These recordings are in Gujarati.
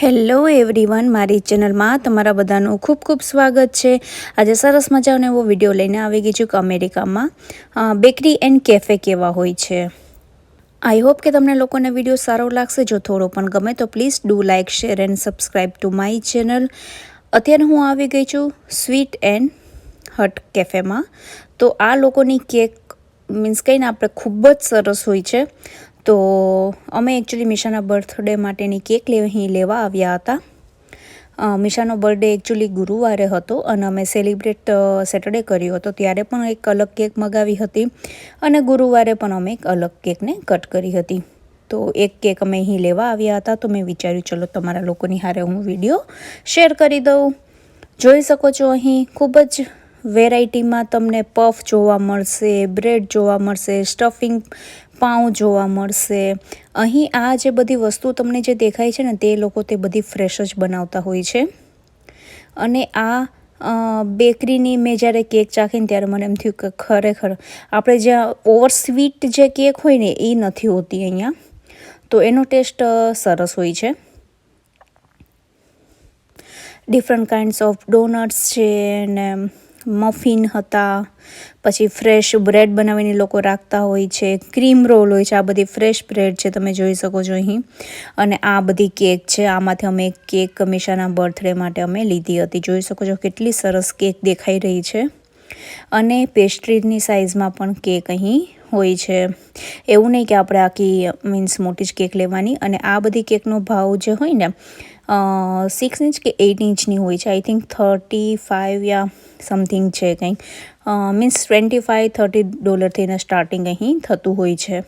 હેલો એવરીવન, મારી ચેનલમાં તમારા બધાનું ખૂબ ખૂબ સ્વાગત છે। આજે સરસ મજાનો એવો વિડીયો લઈને આવી ગઈ છું કે અમેરિકામાં બેકરી એન્ડ કેફે કેવા હોય છે। આઈ હોપ કે તમને લોકોને વિડીયો સારો લાગશે। જો થોડો પણ ગમે તો please do like, share and subscribe to my channel. અત્યારે હું આવી ગઈ છું સ્વીટ એન્ડ હટ કેફેમાં। તો આ લોકોની કેક મીન્સ કહીને આપણે ખૂબ જ સરસ હોય છે। તો અમે એકચ્યુઅલી મીશાના બર્થડે માટેની કેક અહીં લેવા આવ્યા હતા। મીશાનો બર્થડે એકચ્યુઅલી ગુરુવારે હતો અને અમે સેલિબ્રેટ સેટરડે કર્યો હતો, ત્યારે પણ એક અલગ કેક મગાવી હતી અને ગુરુવારે પણ અમે એક અલગ કેકને કટ કરી હતી। તો એક કેક અમે અહીં લેવા આવ્યા હતા, તો મેં વિચાર્યું ચલો તમારા લોકોની હારે હું વિડીયો શેર કરી દઉં। જોઈ શકો છો અહીં ખૂબ જ વેરાયટીમાં તમને પફ જોવા મળશે, બ્રેડ જોવા મળશે, સ્ટફિંગ પાઉં જોવા મળશે। અહીં આ જે બધી વસ્તુ તમને જે દેખાય છે ને તે લોકો તે બધી ફ્રેશ જ બનાવતા હોય છે। અને આ બેકરીની મેં જ્યારે કેક ચાખીને ત્યારે મને એમ થયું કે ખરેખર આપણે જ્યાં ઓવર સ્વીટ જે કેક હોય ને એ નથી હોતી અહીંયા, તો એનો ટેસ્ટ સરસ હોય છે। ડિફરન્ટ કાઇન્ડ્સ ઓફ ડોનટ્સ છે ને મફિન હતા, પછી ફ્રેશ બ્રેડ બનાવીને લોકો રાખતા હોય છે, ક્રીમ રોલ હોય છે, આ બધી ફ્રેશ બ્રેડ છે તમે જોઈ શકો છો અહીં। અને આ બધી કેક છે, આમાંથી અમે એક કેક મીશાના બર્થડે માટે અમે લીધી હતી। જોઈ શકો છો કેટલી સરસ કેક દેખાઈ રહી છે। અને પેસ્ટ્રીની સાઇઝમાં પણ કેક અહીં હોય છે, એવું નહીં કે આપણે આખી મીન્સ મોટી જ કેક લેવાની। અને આ બધી કેકનો ભાવ જે હોય ને 6 ઇંચ કે 8 ઇંચની હોય છે, આઈ થિંક 35 યા સમથિંગ છે કંઈક, મીન્સ $25-30 થઈને સ્ટાર્ટિંગ અહીં થતું હોય છે।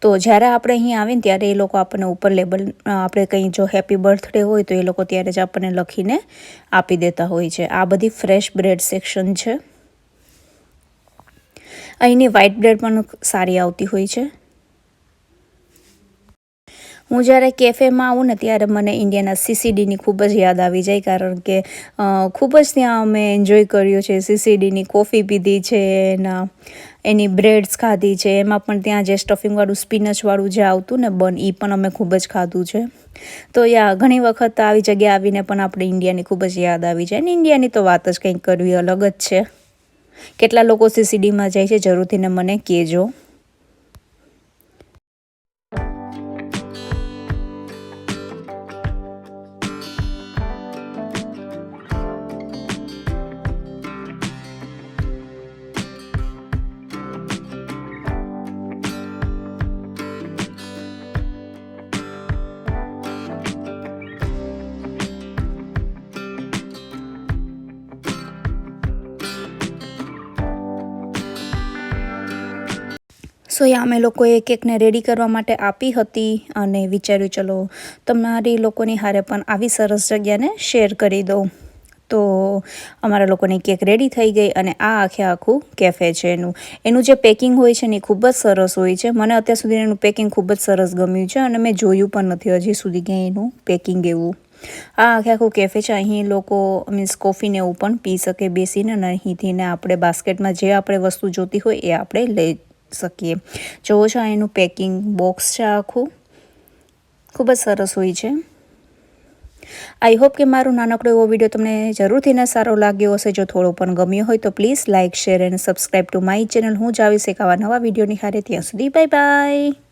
તો જ્યારે આપણે અહીં આવીને ત્યારે એ લોકો આપણને ઉપર લેબલ આપણે કંઈ જો હેપી બર્થડે હોય તો એ લોકો ત્યારે જ આપણને લખીને આપી દેતા હોય છે। આ બધી ફ્રેશ બ્રેડ સેક્શન છે। અહીંની વ્હાઇટ બ્રેડ પણ સારી આવતી હોય છે। હું જ્યારે કેફેમાં આવું ને ત્યારે મને ઇન્ડિયાના CCDની ખૂબ જ યાદ આવી જાય, કારણ કે ખૂબ જ ત્યાં અમે એન્જોય કર્યો છે। CCDની કોફી પીધી છે ને એની બ્રેડ્સ ખાધી છે, એમાં પણ ત્યાં જે સ્ટફિંગવાળું સ્પિનચવાળું જે આવતું ને બન એ પણ અમે ખૂબ જ ખાધું છે। તો ઘણી વખત આવી જગ્યા આવીને પણ આપણે ઇન્ડિયાની ખૂબ જ યાદ આવી જાય, અને ઇન્ડિયાની તો વાત જ કંઈક કરવી અલગ જ છે। કેટલા લોકો CCDમાં જાય છે જરૂરથી ને મને કહેજો। સો અમે લોકોએ કેકને રેડી કરવા માટે આપી હતી અને વિચાર્યું ચલો તમારી લોકોની હારે પણ આવી સરસ જગ્યાને શેર કરી દઉં। તો અમારા લોકોની કેક રેડી થઈ ગઈ અને આ આખું કેફે છે। એનું જે પેકિંગ હોય છે ને એ ખૂબ જ સરસ હોય છે। મને અત્યાર સુધી એનું પેકિંગ ખૂબ જ સરસ ગમ્યું છે અને મેં જોયું પણ નથી હજી સુધી ક્યાંય એનું પેકિંગ એવું। આ આખું કેફે છે, અહીં લોકો મીન્સ કોફીને એવું પણ પી શકે બેસીને, અને અહીંથી ને આપણે બાસ્કેટમાં જે આપણે વસ્તુ જોતી હોય એ આપણે લઈ શકીએ। જોવો છો એનું પેકિંગ બોક્સ છે, આખું ખૂબ જ સરસ હોય છે। આઈ હોપ કે મારો નાનકડો એવો વિડીયો તમને જરૂરથી ને સારો લાગ્યો હશે। જો થોડો પણ ગમ્યો હોય તો please like, share and subscribe to my channel. હું જ આવીશ એક આવા નવા વિડીયોની હારે। ત્યાં સુધી બાય બાય।